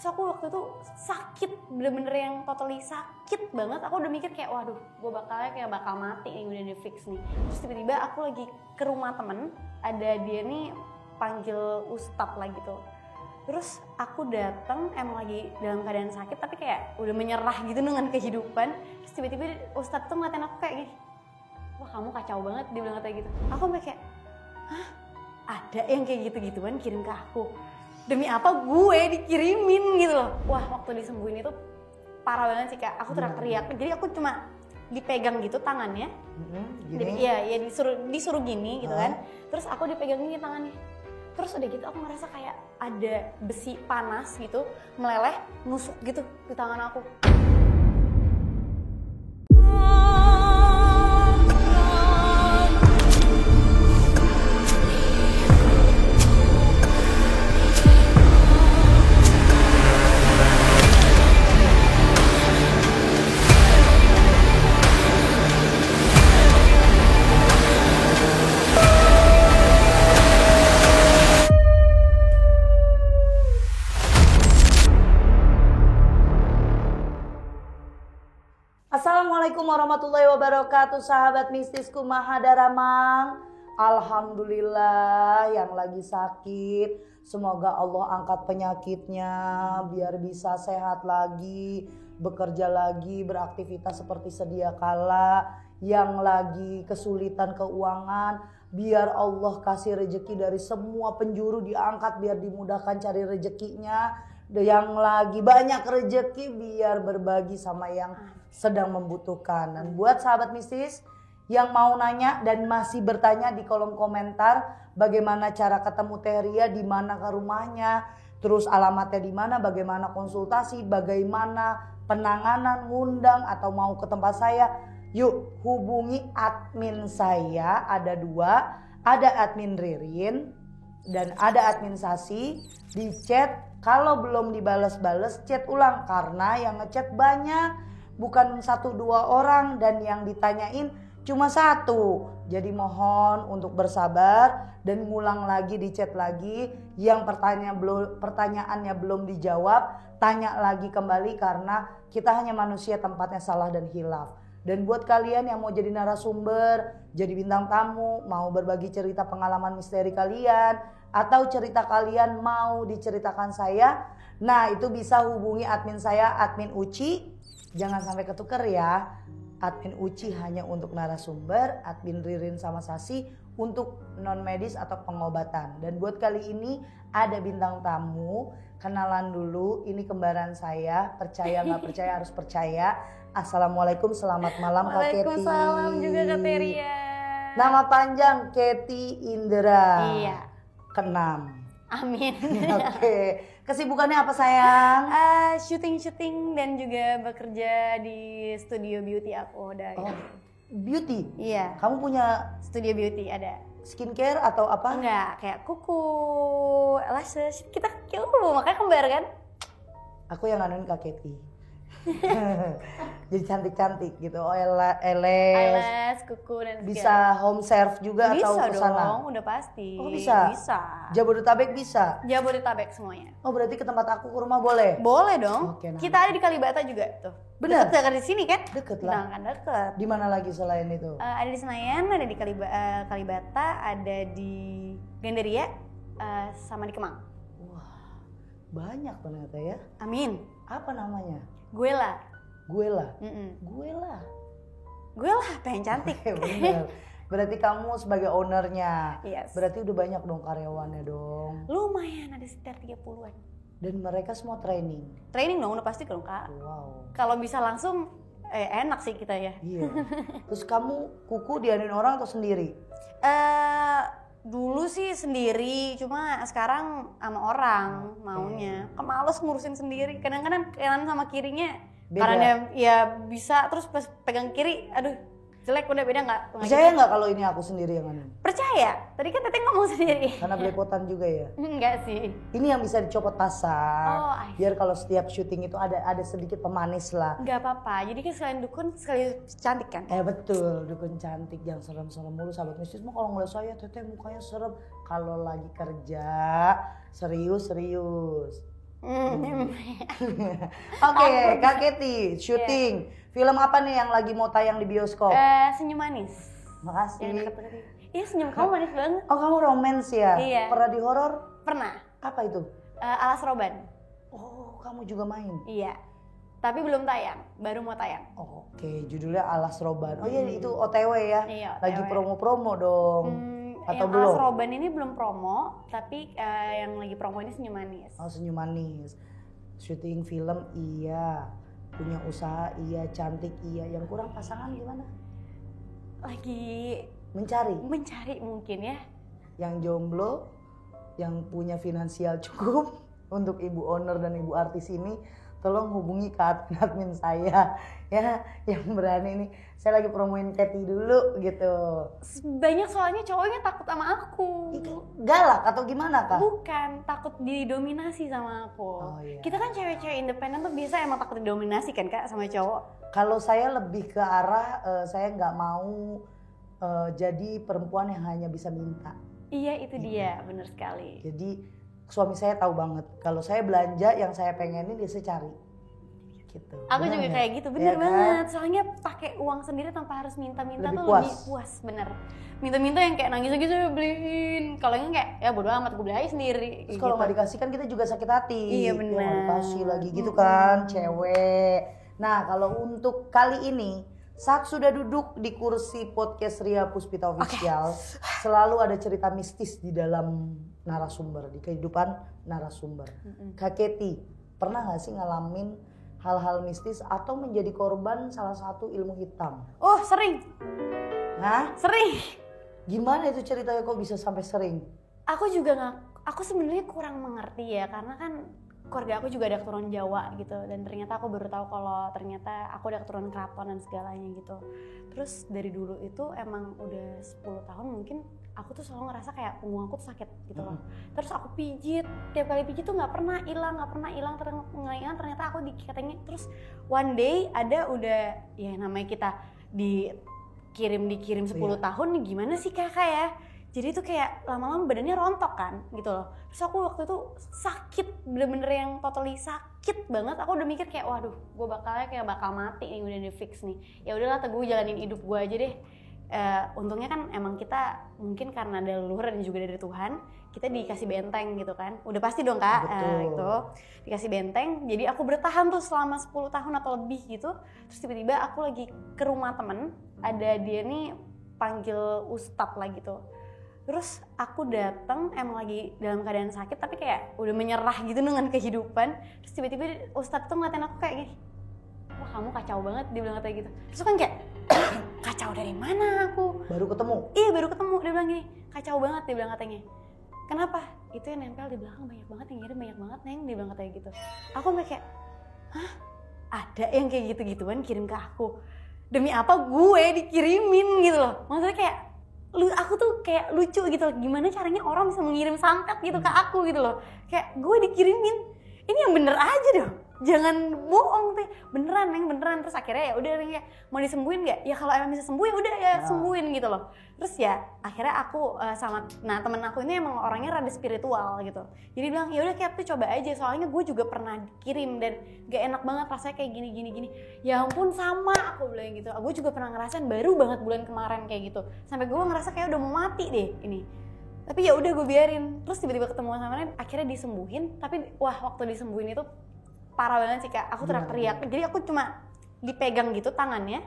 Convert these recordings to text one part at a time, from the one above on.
Terus aku waktu itu sakit, bener-bener yang totally sakit banget. Aku udah mikir kayak waduh gue bakal mati nih, udah di fix nih. Terus tiba-tiba aku lagi ke rumah temen, ada dia nih panggil ustadz lah gitu. Terus aku datang emang lagi dalam keadaan sakit tapi kayak udah menyerah gitu dengan kehidupan. Terus tiba-tiba ustadz tuh ngeliatin aku kayak gini, wah kamu kacau banget, dia bilang kayak gitu. Aku kayak, hah? Ada yang kayak gitu-gituan kirim ke aku? Demi apa gue dikirimin gitu loh. Wah waktu disembuhin itu parah banget sih Kak. Aku teriak-teriak. Jadi aku cuma dipegang gitu tangannya. Jadi ya disuruh gini gitu kan. Terus aku dipegang gini tangannya. Terus udah gitu aku ngerasa kayak ada besi panas gitu meleleh nusuk gitu di tangan aku. Assalamualaikum warahmatullahi wabarakatuh, sahabat mistisku Mahadaramang. Alhamdulillah yang lagi sakit, semoga Allah angkat penyakitnya biar bisa sehat lagi, bekerja lagi, beraktivitas seperti sedia kala. Yang lagi kesulitan keuangan, biar Allah kasih rezeki dari semua penjuru diangkat biar dimudahkan cari rezekinya. Yang lagi banyak rezeki biar berbagi sama yang sedang membutuhkan. Dan buat sahabat mistis yang mau nanya dan masih bertanya di kolom komentar bagaimana cara ketemu Teh Ria, di mana ke rumahnya, terus alamatnya di mana, bagaimana konsultasi, bagaimana penanganan, ngundang atau mau ke tempat saya, yuk hubungi admin saya, ada dua, ada admin Ririn dan ada admin Sasi. Di chat, kalau belum dibales-bales chat ulang karena yang ngechat banyak, bukan 1-2 orang dan yang ditanyain cuma 1. Jadi mohon untuk bersabar dan ngulang lagi, di chat lagi. Yang pertanyaannya belum dijawab, tanya lagi kembali karena kita hanya manusia, tempatnya salah dan hilaf. Dan buat kalian yang mau jadi narasumber, jadi bintang tamu, mau berbagi cerita pengalaman misteri kalian, atau cerita kalian mau diceritakan saya, nah itu bisa hubungi admin saya, admin Uci. Jangan sampai ketuker ya. Admin Uci hanya untuk narasumber, admin Ririn sama Sasi untuk non medis atau pengobatan. Dan buat kali ini ada bintang tamu, kenalan dulu. Ini kembaran saya, percaya nggak percaya harus percaya. Assalamualaikum, selamat malam Kak Keti. Waalaikumsalam juga Kak Teria. Nama panjang Keti Indra. Iya. Keenam. Amin. Oke. Kesibukannya apa sayang? Syuting dan juga bekerja di studio beauty aku udah. Oh, beauty? Iya. Kamu punya studio beauty ada. Skincare atau apa? Enggak, kayak kuku, lashes. Kita kecil dulu, makanya kembar kan? Aku yang nganuin Kak Keti. Jadi cantik-cantik gitu. Oh, eyelash, kuku dan segala. Bisa home serve juga bisa atau kesana? Bisa dong, udah pasti. Oh bisa? Bisa. Jabodetabek bisa? Jabodetabek semuanya. Oh berarti ke tempat aku ke rumah boleh? Boleh dong. Oke, nah. Kita ada di Kalibata juga tuh. Bener? Deket di sini kan? Deket lah. Nah, kan deket. Di mana lagi selain itu? Ada di Senayan, ada di Kalibata, ada di Gandaria, sama di Kemang. Wah, banyak ternyata ya. Amin. Apa namanya? Gue lah. Gue lah. Gue lah, pengen cantik. Bener. Berarti kamu sebagai ownernya. Yes. Berarti udah banyak dong karyawannya dong. Lumayan, ada sekitar 30-an. Dan mereka semua training. Training dong, udah pasti dong Kak. Wow. Kalau bisa langsung enak sih kita ya. Iya. Terus kamu kuku dianuin orang atau sendiri? Dulu sih sendiri, cuma sekarang sama orang maunya. Males ngurusin sendiri. Kadang-kadang kanan sama kirinya beda. Karena ya bisa, terus pas pegang kiri, aduh jelek, udah beda nggak? Percaya nggak kalau ini aku sendiri yang nganuin? Percaya. Tadi kan Teteh ngomong sendiri. Karena belepotan juga ya? Enggak sih. Ini yang bisa dicopot pasang. Oh, biar kalau setiap syuting itu ada sedikit pemanis lah. Nggak apa-apa. Jadi kan selain dukun, sekali cantik kan? Betul, dukun cantik. Jangan serem-serem mulu sahabat mistis. Mah kalau ngeliat saya Teteh mukanya serem. Kalau lagi kerja serius. Oke, Kak Kety, syuting. Film apa nih yang lagi mau tayang di bioskop? Senyum Manis. Makasih. Yang deket-deket. Iya, senyum kamu manis banget. Oh, kamu romance ya? Iya. Pernah di horor? Pernah. Apa itu? Alas Roban. Oh, kamu juga main? Iya. Tapi belum tayang, baru mau tayang. Oke, judulnya Alas Roban. Oh iya, itu OTW ya? Iya, OTW. Lagi promo-promo dong. Atau yang belum? Alas Roban ini belum promo, tapi yang lagi promo ini Senyum Manis. Oh, Senyum Manis. Syuting film iya. Punya usaha iya, cantik iya. Yang kurang pasangan gimana? Lagi Mencari mungkin ya. yang jomblo, yang punya finansial cukup untuk ibu owner dan ibu artis ini, tolong hubungi ke admin saya ya, yang berani nih. Saya lagi promoin Kety dulu gitu. Banyak soalnya cowoknya takut sama aku. Galak atau gimana Kak? Bukan, takut didominasi sama aku. Oh, iya. Kita kan cewek-cewek independen tuh biasa emang takut didominasi kan Kak sama cowok. Kalau saya lebih ke arah saya nggak mau jadi perempuan yang hanya bisa minta. Iya, itu dia, bener sekali. Jadi suami saya tahu banget kalau saya belanja yang saya pengenin dia saya cari. Gitu. Aku Bener juga gak? kayak gitu, bener Ya banget. kan? Soalnya pakai uang sendiri tanpa harus minta-minta Lebih tuh puas. lebih puas, bener. Minta-minta yang kayak nangis-nangis saya beliin. Kalau yang kayak ya bodo amat gue beli aja sendiri. Terus kalau nggak dikasih kan kita juga sakit hati. Iya, Ya, bener. nggak dikasih lagi gitu kan, cewek. Nah kalau untuk kali ini saat sudah duduk di kursi podcast Ria Puspita Official, selalu ada cerita mistis di dalam narasumber, di kehidupan narasumber. Kak Kety, pernah nggak sih ngalamin hal-hal mistis atau menjadi korban salah satu ilmu hitam? Oh, sering. Nah, Sering. gimana itu ceritanya kok bisa sampai sering? Aku juga aku sebenarnya kurang mengerti ya, karena kan keluarga aku juga ada keturunan Jawa gitu, dan ternyata aku baru tahu kalau ternyata aku ada keturunan keraton dan segalanya gitu. Terus dari dulu itu emang udah 10 tahun mungkin aku tuh selalu ngerasa kayak punggung aku tuh sakit gitu loh. Terus aku pijit, tiap kali pijit tuh nggak pernah hilang, ternyata aku katanya. Terus one day ada udah ya namanya kita dikirim 10 tahun nih, gimana sih kakak ya? Jadi tuh kayak lama-lama badannya rontok kan gitu loh. Terus aku waktu itu sakit, bener-bener yang totally sakit banget. Aku udah mikir kayak waduh, gue bakal mati nih, udah di fix nih. Ya udahlah, gue jalanin hidup gue aja deh. Untungnya kan emang kita mungkin karena ada leluhur dan juga dari Tuhan, kita dikasih benteng gitu kan. Udah pasti dong Kak, itu dikasih benteng. Jadi aku bertahan tuh selama 10 tahun atau lebih gitu. Terus tiba-tiba aku lagi ke rumah temen, ada dia nih panggil ustadz lah gitu. Terus aku datang emang lagi dalam keadaan sakit tapi kayak udah menyerah gitu dengan kehidupan. Terus tiba-tiba ustadz tuh ngeliatin aku kayak gini, wah kamu kacau banget, dia bilang kayak gitu. Terus kan kayak kacau dari mana aku? Baru ketemu? Iya baru ketemu, dia bilang gini, kacau banget, dia bilang katanya. Kenapa? Itu yang nempel di belakang banyak banget, yang ngirim banyak banget Neng, dia bilang katanya gitu. Aku kayak, hah? Ada yang kayak gitu-gituan kirim ke aku? Demi apa gue dikirimin gitu loh. Maksudnya kayak aku tuh kayak lucu gitu loh, gimana caranya orang bisa mengirim santet gitu ke aku gitu loh. Kayak gue dikirimin, ini yang bener aja dong, jangan bohong teh, beneran Neng, beneran. Terus akhirnya ya udah kayak mau disembuhin nggak? Ya kalau emang bisa sembuh ya udah ya sembuhin gitu loh. Terus ya akhirnya aku temen aku ini emang orangnya rada spiritual gitu. Jadi bilang ya udah kayak tuh coba aja, soalnya gue juga pernah dikirim dan gak enak banget rasanya kayak gini. Ya ampun sama, aku bilang gitu. Gue juga pernah ngerasain baru banget bulan kemarin kayak gitu. Sampai gue ngerasa kayak udah mau mati deh ini. Tapi ya udah gue biarin. Terus tiba-tiba ketemu sama dia, akhirnya disembuhin. Tapi wah waktu disembuhin itu parah banget sih Kak. Aku teriak-teriak. Jadi aku cuma dipegang gitu tangannya.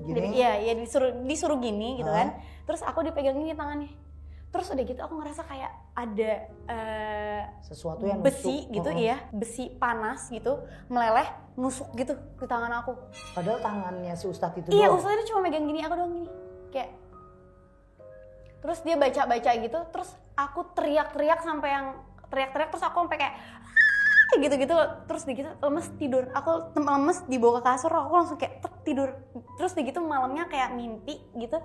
Gini. Iya disuruh gini gitu kan. Terus aku dipegang ini tangannya. Terus udah gitu aku ngerasa kayak ada sesuatu yang besi nusuk. gitu, iya, besi panas gitu meleleh nusuk gitu di tangan aku. Padahal tangannya si ustadz itu Iya, doang. ustadz itu cuma megang gini, aku doang gini. Kayak terus dia baca gitu, terus aku teriak-teriak sampai yang teriak-teriak, terus aku sampai kayak gitu-gitu, terus begitu lemes tidur. Aku lemes dibawa ke kasur, aku langsung kayak tidur. Terus begitu malamnya kayak mimpi gitu,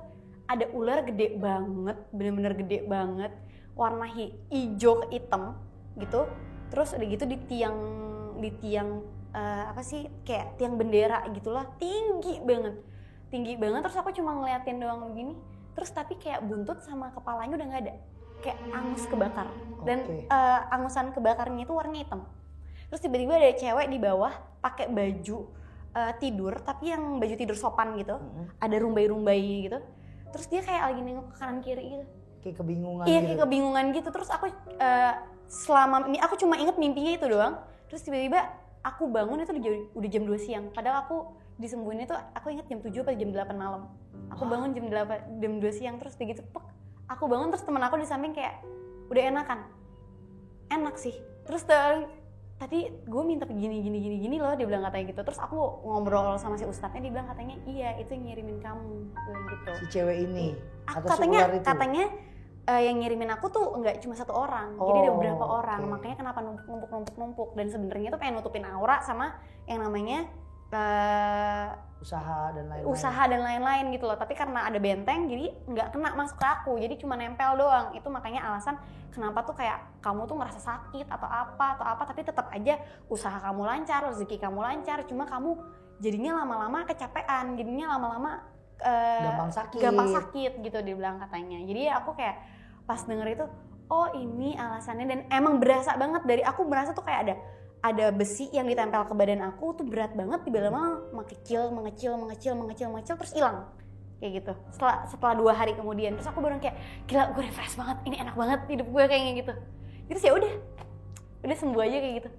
ada ular gede banget, bener-bener gede banget, warna hijau hitam gitu. Terus udah gitu di tiang apa sih, kayak tiang bendera gitulah, tinggi banget. Terus aku cuma ngeliatin doang begini. Terus tapi kayak buntut sama kepalanya udah nggak ada, kayak angus kebakar. Dan angusan kebakarnya itu warna hitam. Terus tiba-tiba ada cewek di bawah pakai baju tidur, tapi yang baju tidur sopan gitu, ada rumbai-rumbai gitu. Terus dia kayak lagi nengok ke kanan kiri gitu. Kayak kebingungan Iya, gitu. kayak kebingungan gitu. Terus aku selama ini aku cuma inget mimpinya itu doang. Terus tiba-tiba aku bangun itu udah jam 2 siang. Padahal aku disembuhin itu aku inget jam 7 atau jam 8 malam. Aku bangun jam 2 siang terus begitu aku bangun terus teman aku di samping kayak udah enakan. Enak sih. Terus tadi gue minta gini loh, dia bilang katanya gitu. Terus aku ngobrol sama si ustadznya, dia bilang katanya iya itu yang ngirimin kamu, bilang gitu. Si cewek ini atau katanya si ular itu? katanya yang ngirimin aku tuh nggak cuma satu orang, jadi ada beberapa orang. Makanya kenapa numpuk. Dan sebenarnya tuh pengen nutupin aura sama yang namanya usaha dan lain-lain gitu loh. Tapi karena ada benteng jadi nggak kena masuk ke aku, jadi cuma nempel doang. Itu makanya alasan kenapa tuh kayak kamu tuh ngerasa sakit atau apa tapi tetap aja usaha kamu lancar, rezeki kamu lancar, cuma kamu jadinya lama-lama kecapean, jadinya lama-lama gampang sakit gitu dia bilang katanya. Jadi aku kayak pas denger itu, oh ini alasannya. Dan emang berasa banget, dari aku berasa tuh kayak ada besi yang ditempel ke badan aku tuh berat banget, tiba-tiba mengecil terus hilang kayak gitu. Setelah 2 hari kemudian, terus aku baru kayak gila, gue refresh banget, ini enak banget hidup gue kayaknya gitu. Terus ya udah sembuh aja kayak gitu.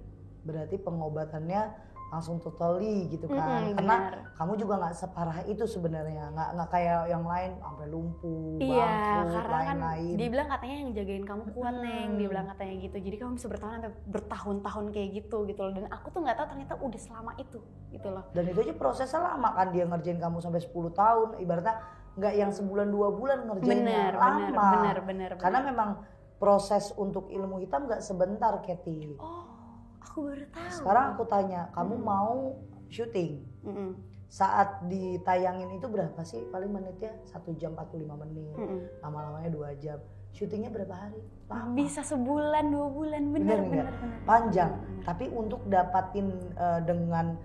Berarti pengobatannya langsung totally gitu kan, karena benar. kamu juga nggak separah itu sebenarnya, nggak kayak yang lain sampai lumpuh, Iya, bangkrut, karena kan lain-lain. dia bilang katanya yang jagain kamu kuat Neng, dia bilang katanya gitu. Jadi kamu bisa bertahan sampai bertahun-tahun kayak gitu loh. Dan aku tuh nggak tahu ternyata udah selama itu gitu loh. Dan itu aja prosesnya lama kan, dia ngerjain kamu sampai 10 tahun, ibaratnya nggak yang sebulan 2 bulan ngerjainnya, lama. Bener. Karena memang proses untuk ilmu hitam nggak sebentar, Katy. Oh, aku baru tahu. Sekarang aku tanya, kamu mau syuting? Saat ditayangin itu berapa sih paling menitnya? 1 jam 45 menit, lama-lamanya 2 jam. Syutingnya berapa hari? Lama. Bisa sebulan 2 bulan, bener. Panjang. Tapi untuk dapatin dengan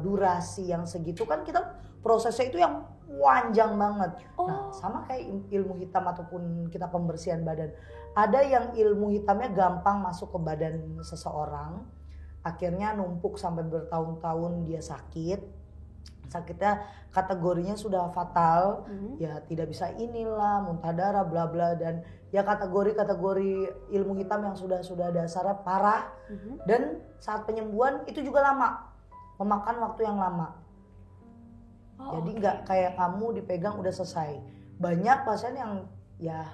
durasi yang segitu kan kita prosesnya itu yang panjang banget. Nah, sama kayak ilmu hitam ataupun kita pembersihan badan. Ada yang ilmu hitamnya gampang masuk ke badan seseorang, akhirnya numpuk sampai bertahun-tahun dia sakit. Sakitnya kategorinya sudah fatal, ya tidak bisa inilah, muntah darah, bla bla, dan ya kategori ilmu hitam yang sudah dasarnya parah. Dan saat penyembuhan itu juga lama, memakan waktu yang lama. Jadi nggak kayak kamu dipegang udah selesai. Banyak pasien yang ya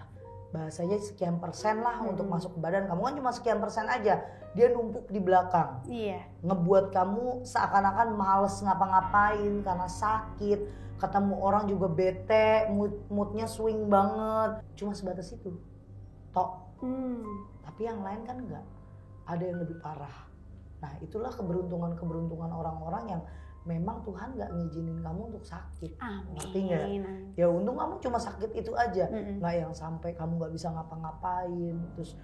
bahasanya sekian persen lah untuk masuk ke badan. Kamu kan cuma sekian persen aja, dia numpuk di belakang. Iya. Ngebuat kamu seakan-akan males ngapa-ngapain karena sakit. Ketemu orang juga bete, moodnya swing banget. Cuma sebatas itu, tok. Tapi yang lain kan enggak. Ada yang lebih parah. Nah itulah keberuntungan orang-orang yang memang Tuhan gak ngizinin kamu untuk sakit. Ngerti gak? Ya untung kamu cuma sakit itu aja. Gak yang sampai kamu gak bisa ngapa-ngapain. Terus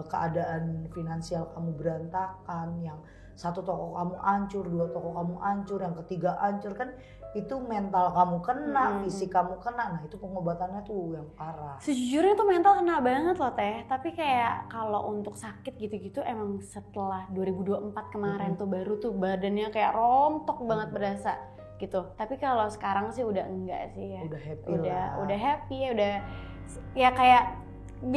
keadaan finansial kamu berantakan. Yang 1 toko kamu hancur, 2 toko kamu hancur, yang ketiga hancur. Kan itu mental kamu kena, fisik kamu kena. Nah itu pengobatannya tuh yang parah. Sejujurnya tuh mental kena banget loh Teh. Tapi kayak kalau untuk sakit gitu-gitu emang setelah 2024 kemarin tuh baru tuh badannya kayak rontok banget berasa gitu. Tapi kalau sekarang sih udah enggak sih ya. Udah happy lah. Udah happy ya, udah ya kayak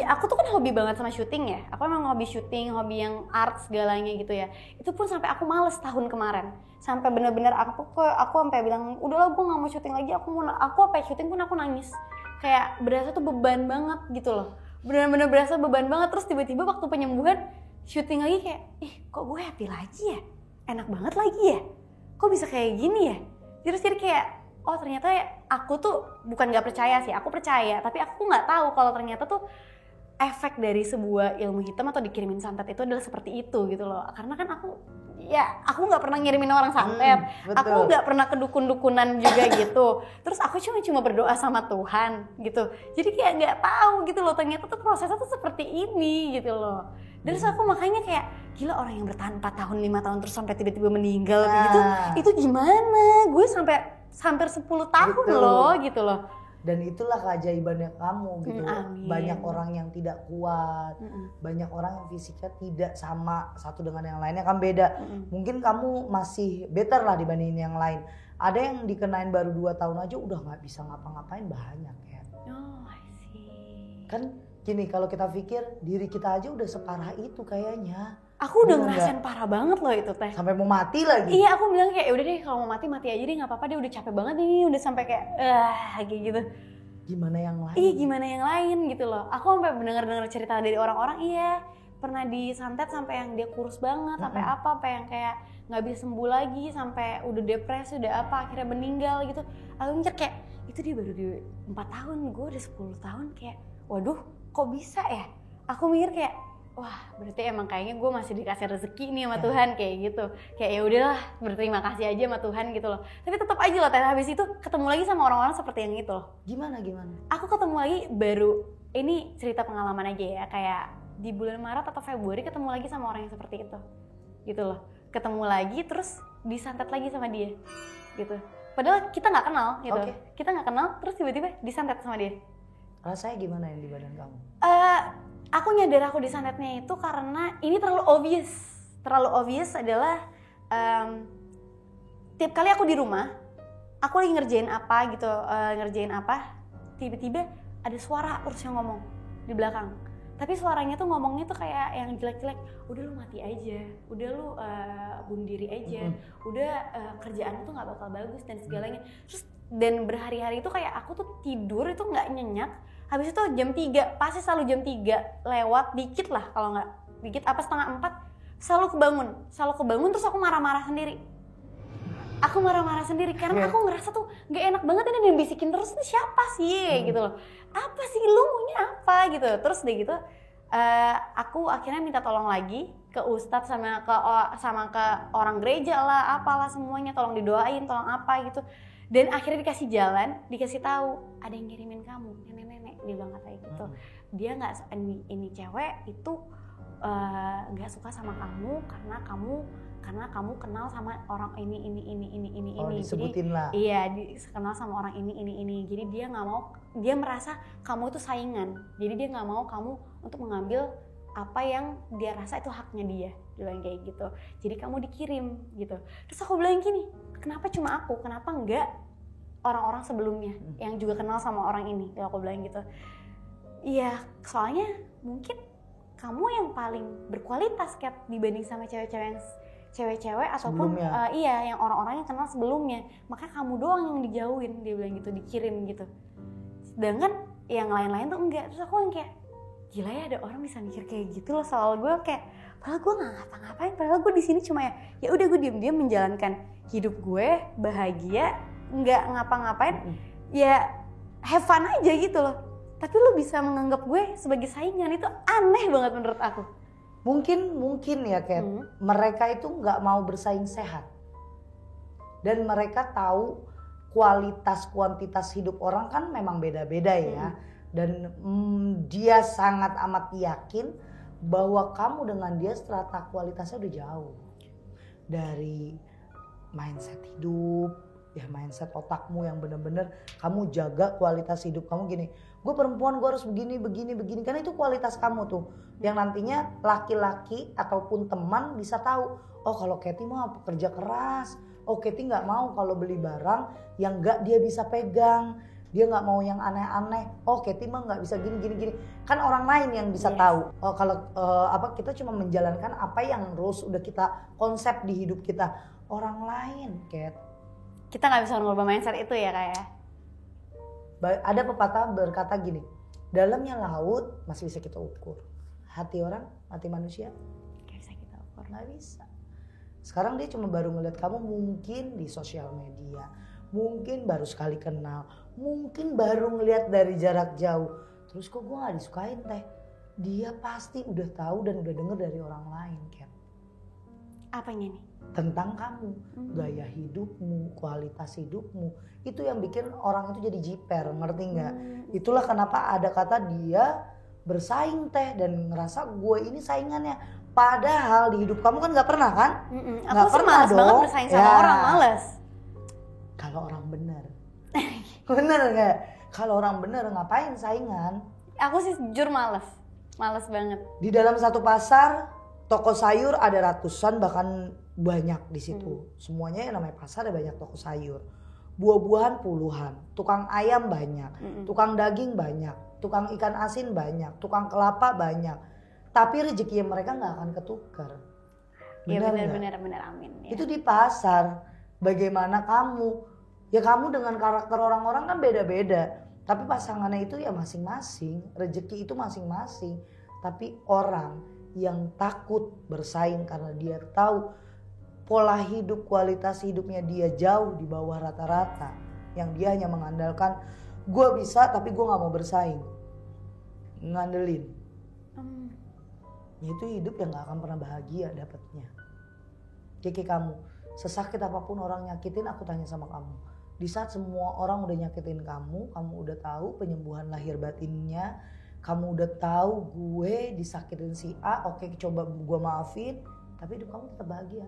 aku tuh kan hobi banget sama syuting ya. Aku emang hobi syuting, hobi yang art segalanya gitu ya. Itu pun sampai aku males tahun kemarin. Sampai bener-bener aku sampai bilang, udahlah gue gak mau syuting lagi. Aku sampai syuting pun aku nangis. Kayak berasa tuh beban banget gitu loh. Bener-bener berasa beban banget. Terus tiba-tiba waktu penyembuhan syuting lagi kayak, kok gue happy lagi ya? Enak banget lagi ya? Kok bisa kayak gini ya? Terus jadi kayak, oh ternyata aku tuh bukan gak percaya sih, aku percaya. Tapi aku gak tahu kalau ternyata tuh efek dari sebuah ilmu hitam atau dikirimin santet itu adalah seperti itu gitu loh. Karena kan aku nggak pernah ngirimin orang santet, aku nggak pernah ke dukun-dukunan juga gitu. Terus aku cuma berdoa sama Tuhan gitu. Jadi kayak nggak tahu gitu loh ternyata tuh prosesnya tuh seperti ini gitu loh. Dan terus aku makanya kayak gila, orang yang bertahan 4 tahun 5 tahun terus sampai tiba-tiba meninggal gitu, itu gimana? Gue sampai hampir 10 tahun loh gitu loh. Dan itulah keajaibannya kamu gitu. Amin. Banyak orang yang tidak kuat, banyak orang yang fisiknya tidak sama satu dengan yang lainnya kan beda. Mungkin kamu masih better lah dibandingin yang lain. Ada yang dikenain baru 2 tahun aja udah nggak bisa ngapa-ngapain, banyak ya. Oh, I see. Kan gini, kalau kita pikir diri kita aja udah separah itu kayaknya. Aku udah Bener ngerasain parah banget loh itu teh. Sampai mau mati lagi. Iya, aku bilang kayak udah deh kalau mau mati aja deh, nggak apa-apa deh, udah capek banget nih, udah sampai kayak kayak gitu. Gimana yang lain? Iya, gimana yang lain gitu loh. Aku sampai dengar cerita dari orang-orang, iya pernah disantet sampai yang dia kurus banget, sampai apa yang kayak nggak bisa sembuh lagi, sampai udah depresi, udah apa akhirnya meninggal gitu. Aku mikir kayak itu dia baru di 4 tahun, gue udah 10 tahun, kayak waduh kok bisa ya? Aku mikir kayak wah berarti emang kayaknya gue masih dikasih rezeki nih sama Tuhan kayak gitu. Kayak ya udahlah berterima kasih aja sama Tuhan gitu loh. Tapi tetap aja loh teh habis itu ketemu lagi sama orang-orang seperti yang itu loh. Gimana? Aku ketemu lagi baru, ini cerita pengalaman aja ya, kayak di bulan Maret atau Februari ketemu lagi sama orang yang seperti itu. Gitu loh. Ketemu lagi terus disantet lagi sama dia. Gitu. Padahal kita nggak kenal gitu. Kita nggak kenal terus tiba-tiba disantet sama dia. Rasanya gimana yang di badan kamu? Aku nyadar aku disantetnya itu karena ini terlalu obvious. Terlalu obvious adalah tiap kali aku di rumah, aku lagi ngerjain apa gitu, tiba-tiba ada suara terus yang ngomong di belakang. Tapi suaranya tuh ngomongnya tuh kayak yang jelek-jelek, udah lu mati aja, udah lu bunuh diri aja, udah kerjaan tuh nggak bakal bagus dan segalanya. Terus dan berhari-hari itu kayak aku tuh tidur itu nggak nyenyak. Habis itu jam 3, pasti selalu jam 3 lewat dikit lah, kalau nggak dikit apa setengah 4 selalu kebangun terus aku marah-marah sendiri. Aku marah-marah sendiri karena aku ngerasa tuh nggak enak banget ini dan bisikin terus, ini siapa sih gitu loh. Apa sih lu maunya apa gitu. Terus deh gitu aku akhirnya minta tolong lagi ke ustadz sama ke orang gereja lah, apalah semuanya, tolong didoain, tolong apa gitu. Dan akhirnya dikasih jalan, dikasih tahu ada yang ngirimin kamu, nenek-nenek, dia bilang kayak gitu. Dia nggak, ini cewek itu nggak suka sama kamu karena kamu kenal sama orang ini. Disebutin jadi, lah. Iya, kenal sama orang ini. Jadi dia nggak mau, dia merasa kamu itu saingan. Jadi dia nggak mau kamu untuk mengambil apa yang dia rasa itu haknya dia bilang kayak gitu. Jadi kamu dikirim gitu. Terus aku bilang gini, kenapa cuma aku? Kenapa enggak orang-orang sebelumnya yang juga kenal sama orang ini? Aku bilang gitu. Iya, soalnya mungkin kamu yang paling berkualitas kayak dibanding sama cewek-cewek ataupun yang orang-orang yang kenal sebelumnya. Makanya kamu doang yang dijauhin, dia bilang gitu, dikirim gitu. Sedangkan yang lain-lain tuh enggak. Terus aku yang kayak gila ya, ada orang bisa mikir kayak gitu loh soal gue, kayak padahal gue nggak ngapa-ngapain, padahal gue di sini cuma ya udah gue diam-diam menjalankan hidup gue bahagia, nggak ngapa-ngapain, ya have fun aja gitu loh. Tapi lo bisa menganggap gue sebagai saingan, itu aneh banget menurut aku. Mungkin ya Kat, mereka itu nggak mau bersaing sehat dan mereka tahu kualitas kuantitas hidup orang kan memang beda-beda ya. Dan dia sangat amat yakin bahwa kamu dengan dia strata kualitasnya udah jauh. Dari mindset hidup, ya mindset otakmu yang bener-bener kamu jaga kualitas hidup kamu gini. Gue perempuan, gue harus begini. Karena itu kualitas kamu tuh. Yang nantinya laki-laki ataupun teman bisa tahu. Oh kalau Katy mau pekerja keras. Oh Katy gak mau kalau beli barang yang gak dia bisa pegang. Dia nggak mau yang aneh-aneh. Oh Katy mah nggak bisa gini. Kan orang lain yang bisa tahu. Kalau kita cuma menjalankan apa yang rules udah kita konsep di hidup kita. Orang lain, Kat. Kita nggak bisa ngubah mindset itu ya kayak. Ada pepatah berkata gini, dalamnya laut masih bisa kita ukur. Hati orang, hati manusia nggak bisa kita ukur. Nggak bisa. Sekarang dia cuma baru ngeliat kamu mungkin di sosial media. Mungkin baru sekali kenal, mungkin baru ngeliat dari jarak jauh. Terus kok gue gak disukain teh? Dia pasti udah tahu dan udah denger dari orang lain, Kat. Apanya nih? Tentang kamu, gaya hidupmu, kualitas hidupmu. Itu yang bikin orang itu jadi jiper, ngerti gak? Itulah kenapa ada kata dia bersaing teh dan ngerasa gue ini saingannya. Padahal di hidup kamu kan gak pernah kan? Aku sih males banget bersaing sama orang, males. Kalau orang bener gak? Kalau orang bener ngapain saingan? Aku sih jujur males banget. Di dalam satu pasar, toko sayur ada ratusan bahkan banyak di situ. Semuanya yang namanya pasar ada banyak toko sayur. Buah-buahan puluhan, tukang ayam banyak, tukang daging banyak, tukang ikan asin banyak, tukang kelapa banyak. Tapi rezekinya mereka nggak akan ketukar. Iya Benar, benar amin. Ya. itu di pasar. Bagaimana kamu? Ya kamu dengan karakter orang-orang kan beda-beda. Tapi pasangannya itu ya masing-masing. Rezeki itu masing-masing. Tapi orang yang takut bersaing karena dia tahu pola hidup, kualitas hidupnya dia jauh di bawah rata-rata. Yang dia hanya mengandalkan, gue bisa tapi gue gak mau bersaing. Ngandelin. Itu hidup yang gak akan pernah bahagia dapatnya. Kayak kamu, sesakit apapun orang nyakitin, aku tanya sama kamu. Di saat semua orang udah nyakitin kamu udah tahu penyembuhan lahir batinnya, kamu udah tahu gue disakitin si A, oke coba gue maafin, tapi hidup kamu tetap bahagia.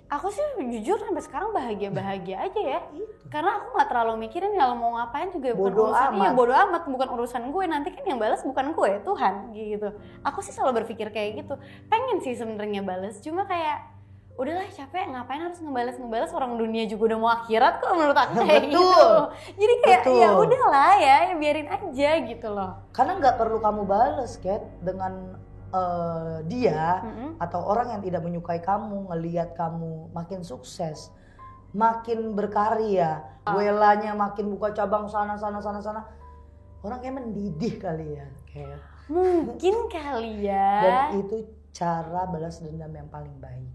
Aku sih jujur sampai sekarang bahagia aja ya. Karena aku nggak terlalu mikirin kalau mau ngapain juga bukan urusan. Iya bodo amat, bukan urusan gue. Nanti kan yang balas bukan gue, Tuhan gitu. Aku sih selalu berpikir kayak gitu. Pengen sih sebenarnya balas, cuma kayak udahlah capek, ngapain harus ngebales orang dunia juga udah mau akhirat kok menurut aku kayak gitu. Jadi kayak ya udahlah ya biarin aja gitu loh. Karena nggak perlu kamu bales, Kat, dengan dia atau orang yang tidak menyukai kamu ngelihat kamu makin sukses, makin berkarya, welanya makin buka cabang sana. Orang kayak mendidih kali ya, kayak. Mungkin kali ya. Dan itu cara balas dendam yang paling baik.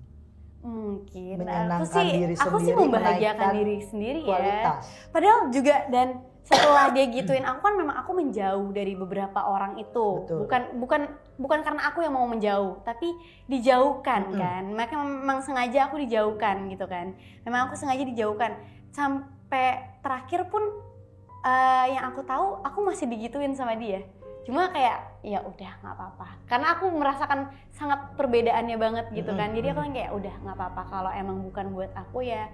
Mungkin menyenangkan diri sendiri, aku sih membahagiakan diri sendiri kualitas. Ya. Padahal juga dan setelah dia gituin aku kan memang aku menjauh dari beberapa orang itu. Betul. Bukan karena aku yang mau menjauh, tapi dijauhkan kan. Mereka memang sengaja aku dijauhkan gitu kan. Memang aku sengaja dijauhkan sampai terakhir pun yang aku tahu aku masih digituin sama dia. Cuma kayak ya udah nggak apa-apa karena aku merasakan sangat perbedaannya banget gitu kan. Jadi aku kayak udah nggak apa-apa kalau emang bukan buat aku ya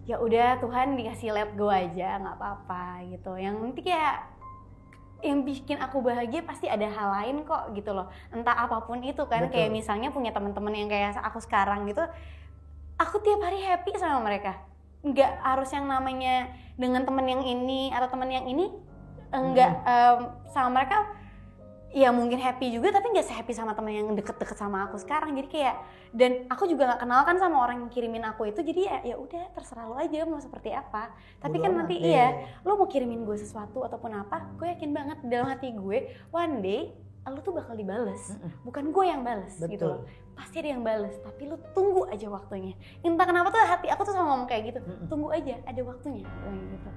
udah Tuhan dikasih let go aja nggak apa-apa gitu. Yang nanti kayak yang bikin aku bahagia pasti ada hal lain kok gitu loh, entah apapun itu kan. Betul. Kayak misalnya punya teman-teman yang kayak aku sekarang gitu, aku tiap hari happy sama mereka. Nggak harus yang namanya dengan teman yang ini atau teman yang ini. Enggak sama mereka ya mungkin happy juga tapi nggak se-happy sama temen yang deket-deket sama aku sekarang. Jadi kayak dan aku juga nggak kenal kan sama orang yang kirimin aku itu. Jadi ya udah terserah lo aja mau seperti apa. Tapi kan nanti lo mau kirimin gue sesuatu ataupun apa, gue yakin banget dalam hati gue one day lo tuh bakal dibales. Bukan gue yang bales. Betul. Gitu loh. Pasti ada yang bales, tapi lo tunggu aja waktunya. Entah kenapa tuh hati aku tuh sama ngomong kayak gitu. Tunggu aja, ada waktunya gitu.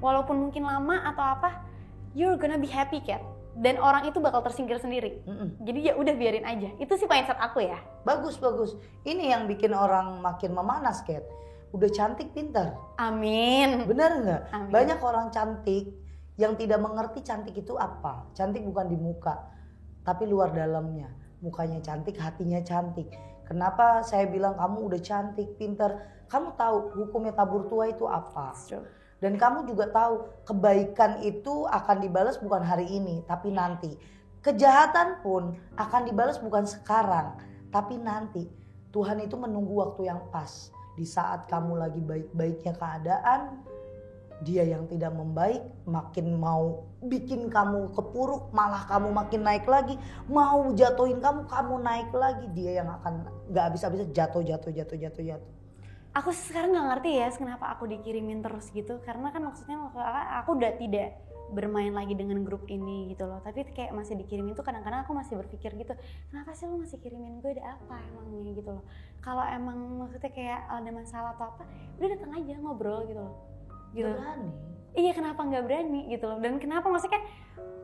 Walaupun mungkin lama atau apa, you're gonna be happy, Kat. Dan orang itu bakal tersingkir sendiri. Jadi ya udah biarin aja. Itu sih mindset aku ya. Bagus. Ini yang bikin orang makin memanas, Kat. Udah cantik, pintar. Amin. Bener nggak? Banyak orang cantik yang tidak mengerti cantik itu apa. Cantik bukan di muka, tapi luar dalamnya. Mukanya cantik, hatinya cantik. Kenapa saya bilang kamu udah cantik, pintar? Kamu tahu hukumnya tabur tua itu apa? Dan kamu juga tahu kebaikan itu akan dibalas bukan hari ini, tapi nanti. Kejahatan pun akan dibalas bukan sekarang, tapi nanti. Tuhan itu menunggu waktu yang pas. Di saat kamu lagi baik-baiknya keadaan, dia yang tidak membaik makin mau bikin kamu kepuruk, malah kamu makin naik lagi. Mau jatuhin kamu naik lagi. Dia yang akan gak habis-habis jatuh. Aku sekarang nggak ngerti ya kenapa aku dikirimin terus gitu, karena kan maksudnya aku udah tidak bermain lagi dengan grup ini gitu loh, tapi kayak masih dikirimin tuh kadang-kadang aku masih berpikir gitu, kenapa sih lo masih kirimin gue, ada apa emangnya gitu loh. Kalau emang maksudnya kayak ada masalah atau apa, udah datang aja ngobrol gitu loh. Gitu. Berani. Iya kenapa nggak berani gitu loh, dan kenapa maksudnya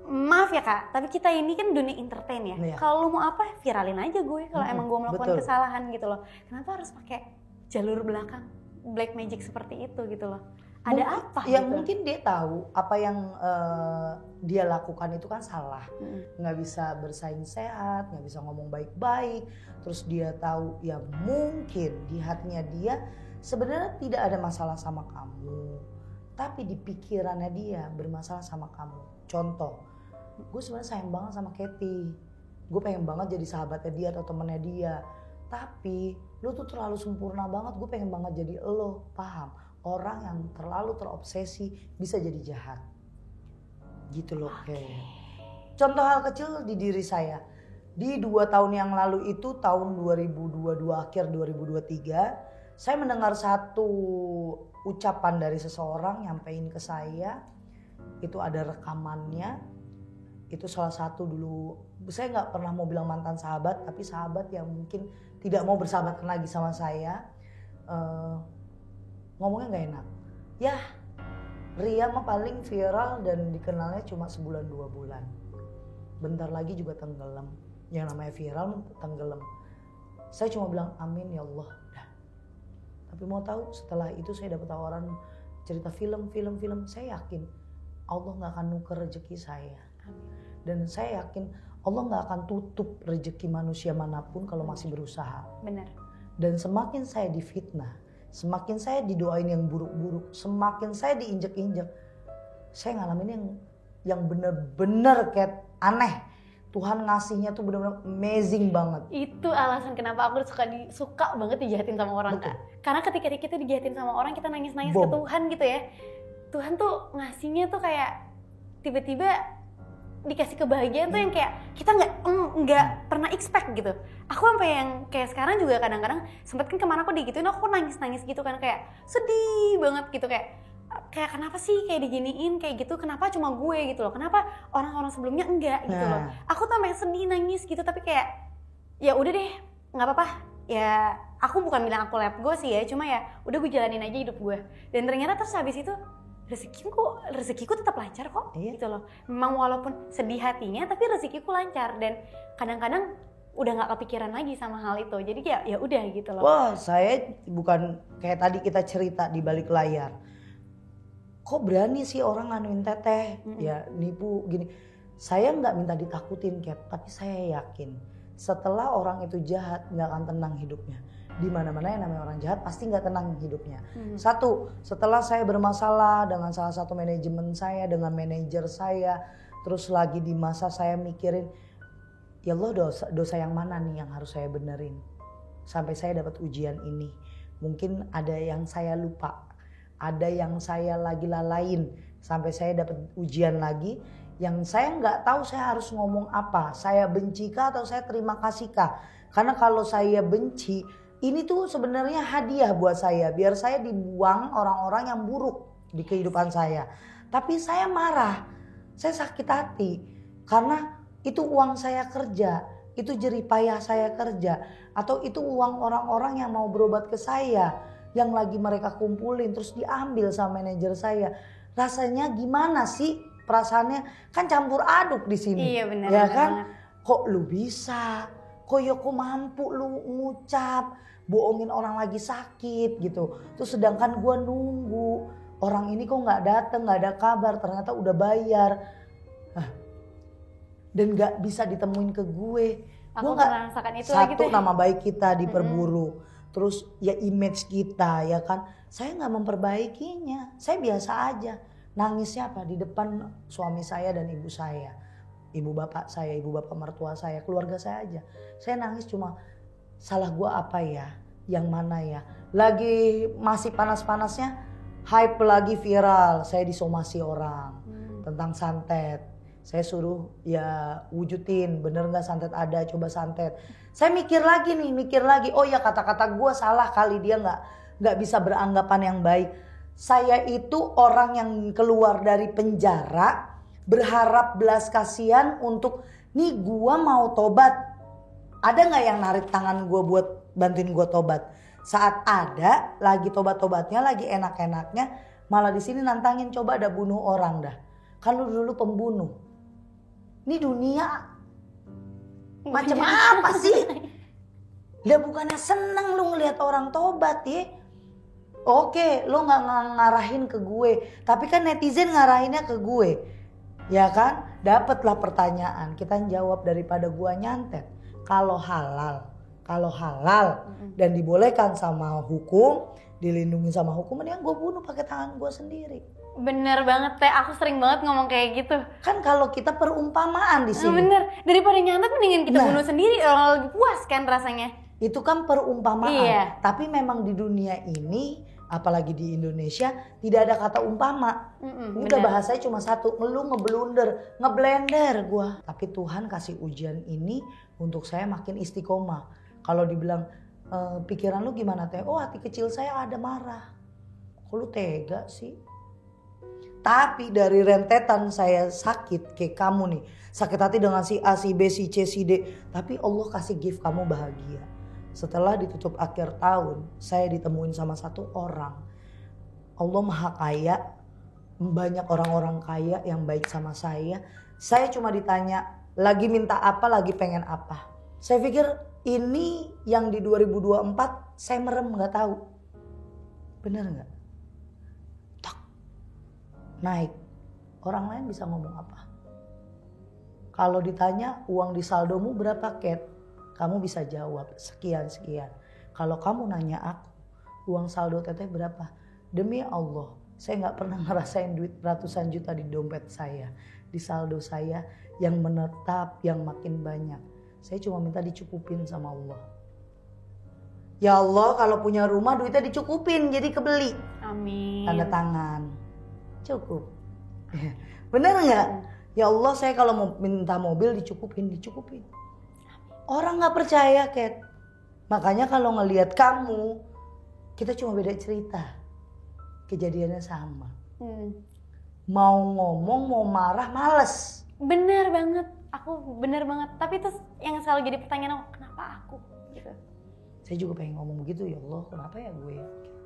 maaf ya Kak, tapi kita ini kan dunia entertain ya. Iya. Kalau mau apa viralin aja gue kalau emang gue melakukan kesalahan gitu loh. Kenapa harus pakai jalur belakang black magic seperti itu gitu loh. Ada apa ya gitu? Mungkin dia tahu apa yang dia lakukan itu kan salah. Nggak bisa bersaing sehat, nggak bisa ngomong baik-baik. Terus dia tahu ya mungkin di hatinya dia sebenarnya tidak ada masalah sama kamu, tapi di pikirannya dia bermasalah sama kamu. Contoh, gue sebenarnya sayang banget sama Kathy, gue pengen banget jadi sahabatnya dia atau temennya dia, tapi lu tuh terlalu sempurna banget, gue pengen banget jadi lo. Paham? Orang yang terlalu terobsesi bisa jadi jahat gitu loh. Contoh hal kecil di diri saya, di 2 tahun yang lalu itu, tahun 2022 akhir 2023, saya mendengar satu ucapan dari seseorang nyampein ke saya, itu ada rekamannya. Itu salah satu dulu, saya nggak pernah mau bilang mantan sahabat, tapi sahabat yang mungkin tidak mau bersahabat lagi sama saya. Ngomongnya nggak enak. Ya, Ria mah paling viral dan dikenalnya cuma sebulan 2 bulan. Bentar lagi juga tenggelam. Yang namanya viral tenggelam. Saya cuma bilang amin ya Allah. Dah. Tapi mau tahu setelah itu saya dapat tawaran cerita film. Saya yakin Allah nggak akan nuker rezeki saya. Dan saya yakin Allah nggak akan tutup rezeki manusia manapun kalau masih berusaha. Benar. Dan semakin saya difitnah, semakin saya didoain yang buruk-buruk, semakin saya diinjek-injek, saya ngalamin yang bener-bener kayak aneh. Tuhan ngasihnya tuh bener-bener amazing banget. Itu alasan kenapa aku suka banget dijahatin sama orang. Betul. Kak. Karena ketika kita dijahatin sama orang, kita nangis-nangis ke Tuhan gitu ya. Tuhan tuh ngasihnya tuh kayak tiba-tiba dikasih kebahagiaan tuh yang kayak kita nggak pernah expect gitu. Aku sampai yang kayak sekarang juga kadang-kadang sempet kan kemana aku digituin, aku nangis gitu kan, kayak sedih banget gitu, kayak kenapa sih kayak diginiin kayak gitu, kenapa cuma gue gitu loh, kenapa orang-orang sebelumnya enggak gitu loh. Aku tuh sampai sedih nangis gitu, tapi kayak ya udah deh nggak apa-apa ya, aku bukan bilang aku let go sih ya, cuma ya udah gue jalanin aja hidup gue. Dan ternyata terus habis itu rezekiku tetap lancar kok gitu loh. Memang walaupun sedih hatinya tapi rezekiku lancar, dan kadang-kadang udah nggak kepikiran lagi sama hal itu. Jadi ya udah gitu loh. Wah, saya bukan kayak tadi kita cerita di balik layar. Kok berani sih orang nganuin teteh, ya nipu gini. Saya nggak minta ditakutin Kat, tapi saya yakin setelah orang itu jahat nggak akan tenang hidupnya. Di mana-mana yang namanya orang jahat pasti nggak tenang hidupnya. Satu, setelah saya bermasalah dengan salah satu manajemen saya, dengan manajer saya, terus lagi di masa saya mikirin, ya Allah dosa yang mana nih yang harus saya benerin sampai saya dapat ujian ini. Mungkin ada yang saya lupa, ada yang saya lagi lalain sampai saya dapat ujian lagi yang saya nggak tahu saya harus ngomong apa. Saya benci kah atau saya terima kasih kah? Karena kalau saya benci, ini tuh sebenarnya hadiah buat saya, biar saya dibuang orang-orang yang buruk di kehidupan saya. Tapi saya marah, saya sakit hati karena itu uang saya kerja, itu jerih payah saya kerja, atau itu uang orang-orang yang mau berobat ke saya yang lagi mereka kumpulin terus diambil sama manajer saya. Rasanya gimana sih perasaannya? Kan campur aduk di sini. Iya benar. Ya kan? Kok lu bisa? Kok mampu lu ngucap, bohongin orang lagi sakit gitu. Terus sedangkan gue nunggu, orang ini kok nggak datang, nggak ada kabar, ternyata udah bayar. Dan nggak bisa ditemuin ke gue. Aku pernah rasakan itu satu, lagi deh. nama baik kita diperburuk. Terus ya image kita ya kan. Saya nggak memperbaikinya. Saya biasa aja. Nangisnya apa? Di depan suami saya dan ibu saya. Ibu bapak saya, ibu bapak mertua saya, keluarga saya aja. Saya nangis cuma salah gue apa ya? Yang mana ya? Lagi masih panas-panasnya, hype lagi viral. Saya disomasi orang tentang santet. Saya suruh ya wujudin, bener gak santet ada, coba santet. Saya mikir lagi, oh ya kata-kata gue salah kali, dia gak bisa beranggapan yang baik. Saya itu orang yang keluar dari penjara, berharap belas kasihan untuk, nih gue mau tobat. Ada gak yang narik tangan gue buat bantuin gue tobat? Saat ada, lagi tobat-tobatnya, lagi enak-enaknya, malah di sini nantangin coba ada bunuh orang dah. Kan lu dulu pembunuh. Ini dunia macam apa sih? Dia bukannya seneng lu ngelihat orang tobat ya. Oke, lu gak ngarahin ke gue, tapi kan netizen ngarahinnya ke gue. Ya kan? Dapatlah pertanyaan, kita jawab daripada gua nyantet. Kalau halal dan dibolehkan sama hukum, dilindungi sama hukum, mendingan gue bunuh pakai tangan gue sendiri. Bener banget Teh, aku sering banget ngomong kayak gitu. Kan kalau kita perumpamaan di sini. Bener, daripada nyantet mendingan kita Nah. bunuh sendiri, lebih puas kan rasanya. Itu kan perumpamaan. Iya. Tapi memang di dunia ini, apalagi di Indonesia, tidak ada kata umpama. Udah bener. bahasanya cuma satu, lu ngeblunder, ngeblender gua. Tapi Tuhan kasih ujian ini untuk saya makin istiqomah. Kalau dibilang pikiran lu gimana Teh? Oh, hati kecil saya ada marah. Kok lu tega sih? Tapi dari rentetan saya sakit kayak kamu nih. Sakit hati dengan si A, si B, si C, si D. Tapi Allah kasih gift kamu bahagia. Setelah ditutup akhir tahun, saya ditemuin sama satu orang. Allah maha kaya. Banyak orang-orang kaya yang baik sama saya. Saya cuma ditanya, lagi minta apa, lagi pengen apa. Saya pikir ini yang di 2024 saya merem gak tahu. Bener gak? Naik, orang lain bisa ngomong apa? Kalau ditanya uang di saldomu berapa Kat? Kamu bisa jawab sekian. Kalau kamu nanya aku, uang saldo Teteh berapa? Demi Allah, saya gak pernah ngerasain duit ratusan juta di dompet saya. Di saldo saya yang menetap, yang makin banyak. Saya cuma minta dicukupin sama Allah. Ya Allah, kalau punya rumah duitnya dicukupin jadi kebeli. Amin. Tanda tangan. Cukup. Bener nggak? Ya Allah, saya kalau mau minta mobil dicukupin. Orang nggak percaya Kat. Makanya kalau ngelihat kamu, kita cuma beda cerita. Kejadiannya sama. Mau ngomong, mau marah, males. Bener banget, bener banget. Tapi terus yang selalu jadi pertanyaan aku, kenapa aku? Gitu. Saya juga pengen ngomong begitu, ya Allah, kenapa ya gue?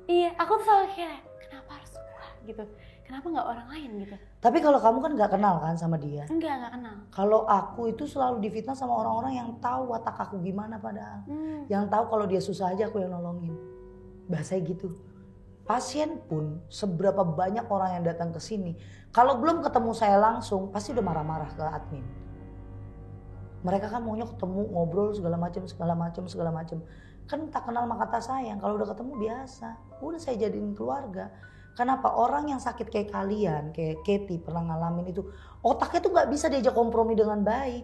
Iya, aku tuh selalu kayak, kenapa harus gue? Gitu. Kenapa nggak orang lain gitu? Tapi kalau kamu kan nggak kenal kan sama dia? Nggak kenal. Kalau aku itu selalu difitnah sama orang-orang yang tahu watak aku gimana padahal. Yang tahu kalau dia susah aja aku yang nolongin. Bahasanya gitu. Pasien pun seberapa banyak orang yang datang ke sini, kalau belum ketemu saya langsung pasti udah marah-marah ke admin. Mereka kan maunya ketemu, ngobrol segala macam. Kan tak kenal maka tak sayang. Kalau udah ketemu biasa. Udah saya jadiin keluarga. Kenapa? Orang yang sakit kayak kalian, kayak Katy pernah ngalamin itu, otaknya tuh nggak bisa diajak kompromi dengan baik.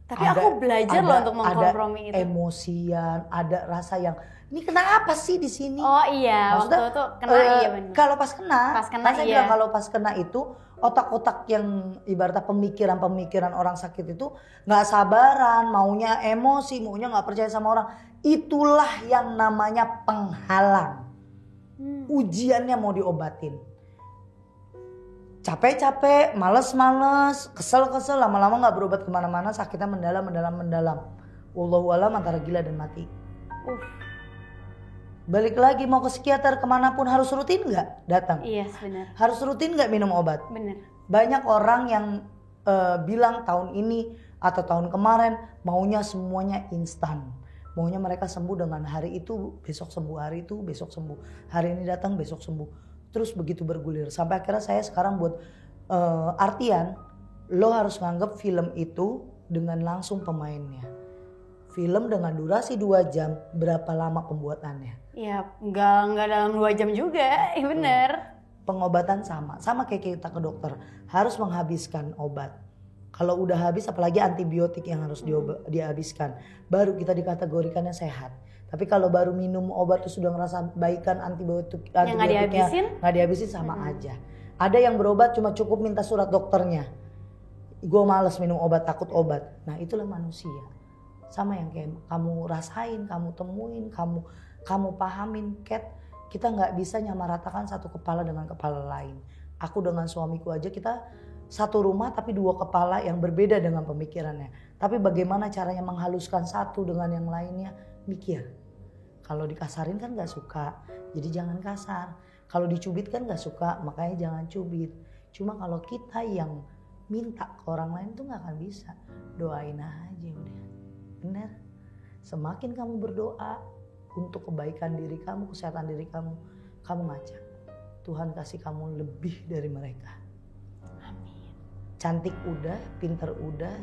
Tapi aku belajar loh untuk mengkompromi itu. Ada emosian, ada rasa yang ini kenapa sih di sini? Oh iya, maksudnya, waktu itu kena iya benar. Kalau pas kena saya iya. bilang kalau pas kena itu otak-otak yang ibaratnya pemikiran orang sakit itu nggak sabaran, maunya emosi, maunya nggak percaya sama orang. Itulah yang namanya penghalang. Ujiannya mau diobatin. Capek-capek, males-males, kesel-kesel, lama-lama gak berobat kemana-mana, sakitnya mendalam. Wallahu alam antara gila dan mati. Balik lagi mau ke psikiater kemanapun harus rutin gak datang? Iya benar. Harus rutin gak minum obat? Benar. Banyak orang yang bilang tahun ini atau tahun kemarin maunya semuanya instan. Maunya mereka sembuh dengan hari itu, besok sembuh, hari itu, besok sembuh. Hari ini datang, besok sembuh. Terus begitu bergulir. Sampai akhirnya saya sekarang buat artian, lo harus nganggep film itu dengan langsung pemainnya. Film dengan durasi 2 jam, berapa lama pembuatannya? Ya enggak dalam 2 jam juga, bener. Pengobatan sama kayak kita ke dokter. Harus menghabiskan obat. Kalau udah habis apalagi antibiotik yang harus dihabiskan. Baru kita dikategorikannya sehat. Tapi kalau baru minum obat tuh sudah ngerasa baikan antibiotiknya nggak dihabisin sama aja. Ada yang berobat cuma cukup minta surat dokternya. Gue males minum obat, takut obat. Nah itulah manusia. Sama yang kayak kamu rasain, kamu temuin, kamu pahamin. Kat, kita nggak bisa nyamaratakan satu kepala dengan kepala lain. Aku dengan suamiku aja kita satu rumah tapi 2 kepala yang berbeda dengan pemikirannya. Tapi bagaimana caranya menghaluskan satu dengan yang lainnya? Mikir. Kalau dikasarin kan gak suka, jadi jangan kasar. Kalau dicubit kan gak suka, makanya jangan cubit. Cuma kalau kita yang minta ke orang lain tuh gak akan bisa. Doain aja udah. Bener? Semakin kamu berdoa untuk kebaikan diri kamu, kesehatan diri kamu, kamu ngajak. Tuhan kasih kamu lebih dari mereka. Cantik udah, pinter udah,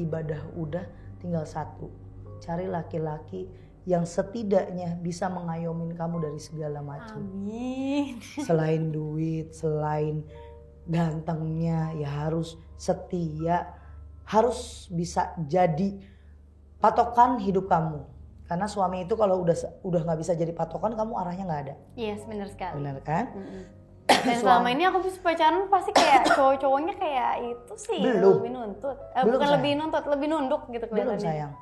ibadah udah, tinggal satu. Cari laki-laki yang setidaknya bisa mengayomin kamu dari segala macam. Amin. Selain duit, selain gantengnya, ya harus setia, harus bisa jadi patokan hidup kamu. Karena suami itu kalau udah nggak bisa jadi patokan, kamu arahnya nggak ada. Yes, benar sekali. Benar kan? Dan selama ini aku bisa pacaran pasti kayak cowok-cowoknya kayak itu sih Belum. lebih nuntut. Belum, Bukan sayang. lebih nuntut, lebih nunduk gitu Belum kelihatannya. sayang.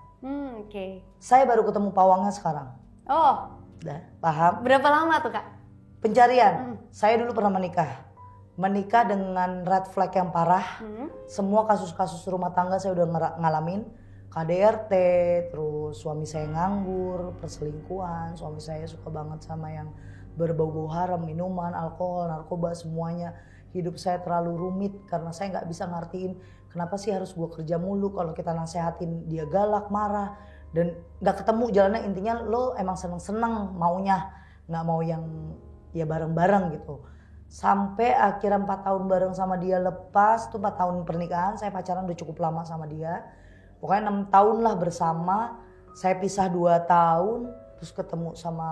Oke. Saya baru ketemu pawangnya sekarang. Oh, Dah, paham? berapa lama tuh Kak? Pencarian. Saya dulu pernah menikah. Menikah dengan red flag yang parah. Semua kasus-kasus rumah tangga saya udah ngalamin. KDRT, terus suami saya nganggur, perselingkuhan, suami saya suka banget sama yang berbau-bau haram, minuman, alkohol, narkoba, semuanya. Hidup saya terlalu rumit karena saya nggak bisa ngertiin kenapa sih harus gue kerja mulu, kalau kita nasehatin dia galak, marah, dan nggak ketemu jalannya. Intinya lo emang seneng-seneng maunya, nggak mau yang ya bareng-bareng gitu. Sampai akhirnya 4 tahun bareng sama dia, lepas tuh 4 tahun pernikahan, saya pacaran udah cukup lama sama dia. Pokoknya 6 tahun lah bersama, saya pisah 2 tahun, terus ketemu sama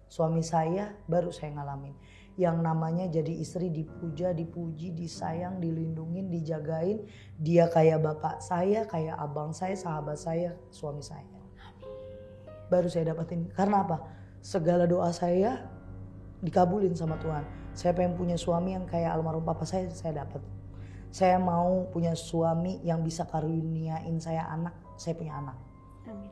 suami saya, baru saya ngalamin. Yang namanya jadi istri dipuja, dipuji, disayang, dilindungin, dijagain. Dia kayak bapak saya, kayak abang saya, sahabat saya, suami saya. Baru saya dapatin, karena apa? Segala doa saya dikabulin sama Tuhan. Saya pengen punya suami yang kayak almarhum papa saya dapat. Saya mau punya suami yang bisa karuniain saya anak, saya punya anak. Amin.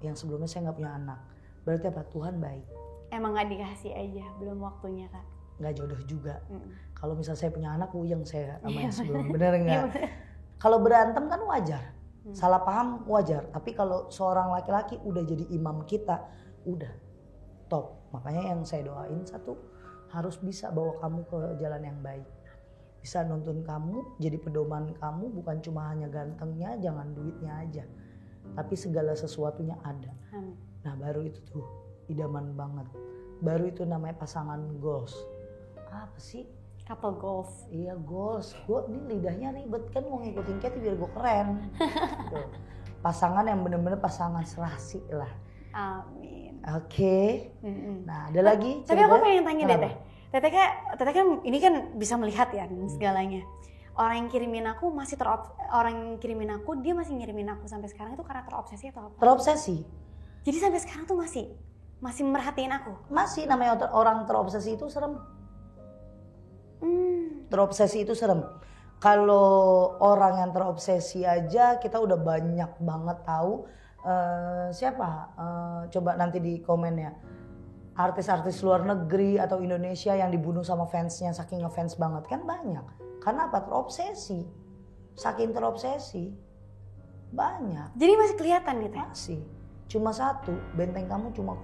Yang sebelumnya saya nggak punya anak. Berarti apa? Tuhan baik. Emang gak dikasih aja, belum waktunya Kak. Nggak jodoh juga. Kalau misal saya punya anak, puyeng saya sama yang Iya, sebelum. Bener nggak? Iya, bener. Kalau berantem kan wajar. Salah paham wajar. Tapi kalau seorang laki-laki udah jadi imam kita, udah top. Makanya yang saya doain satu, harus bisa bawa kamu ke jalan yang baik. Bisa nuntun kamu, jadi pedoman kamu, bukan cuma hanya gantengnya, jangan duitnya aja. Tapi segala sesuatunya ada. Amin. Nah baru itu tuh idaman banget. Baru itu namanya pasangan goals. Apa sih? Couple goals. Iya goals. Gue ini lidahnya ribet kan, mau ngikutin Katy biar gue keren. Tuh. Pasangan yang bener-bener pasangan serasi lah. Amin. Oke. Nah ada lagi? Tapi aku pengen tanya deh Kenapa? Teteh kan ini kan bisa melihat ya segalanya. Orang yang kirimin aku dia masih ngirimin aku sampai sekarang itu karena terobsesi atau apa? Terobsesi. Jadi sampai sekarang tuh masih merhatiin aku. Masih, namanya orang terobsesi itu serem. Terobsesi itu serem. Kalau orang yang terobsesi aja kita udah banyak banget tahu. Siapa? Coba nanti di komen ya. Artis-artis luar negeri atau Indonesia yang dibunuh sama fansnya saking ngefans banget kan banyak. Karena apa? Terobsesi. Saking terobsesi banyak. Jadi masih kelihatan gitu. Masih. Cuma satu, benteng kamu cuma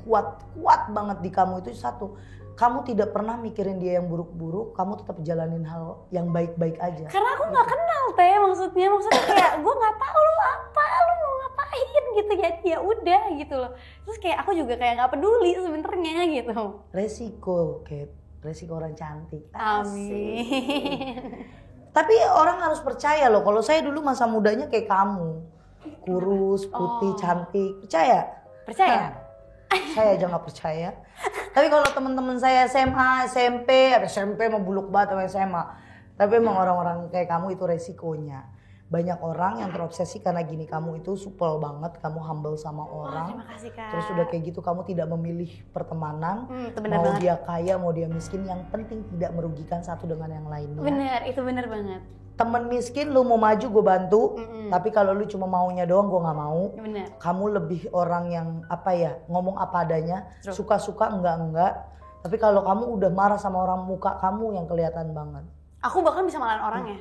kuat banget di kamu itu satu. Kamu tidak pernah mikirin dia yang buruk-buruk, kamu tetap jalanin hal yang baik-baik aja. Karena aku nggak kenal Teh, maksudnya kayak gue nggak tahu lu mau ngapain gitu ya udah gitu loh. Terus kayak aku juga kayak nggak peduli sebenarnya gitu. Resiko, Kate. Resiko orang cantik. Amin. Tapi orang harus percaya loh, kalau saya dulu masa mudanya kayak kamu. Kurus, putih, cantik. Percaya? Percaya? Saya aja nggak percaya. Tapi kalau teman-teman saya SMA, SMP mau buluk banget sama SMA. Tapi emang orang-orang kayak kamu itu resikonya. Banyak orang yang terobsesi karena gini, kamu itu supel banget, kamu humble sama orang. Terima kasih Kak. Terus udah kayak gitu kamu tidak memilih pertemanan. Itu bener mau banget. dia kaya, mau dia miskin, yang penting tidak merugikan satu dengan yang lainnya. Bener, itu bener banget. Temen miskin lu mau maju gue bantu, tapi kalau lu cuma maunya doang gue nggak mau. Bener. Kamu lebih orang yang apa ya, ngomong apa adanya, True. suka-suka enggak. Tapi kalau kamu udah marah sama orang, muka kamu yang kelihatan banget. Aku bahkan bisa malahin orangnya.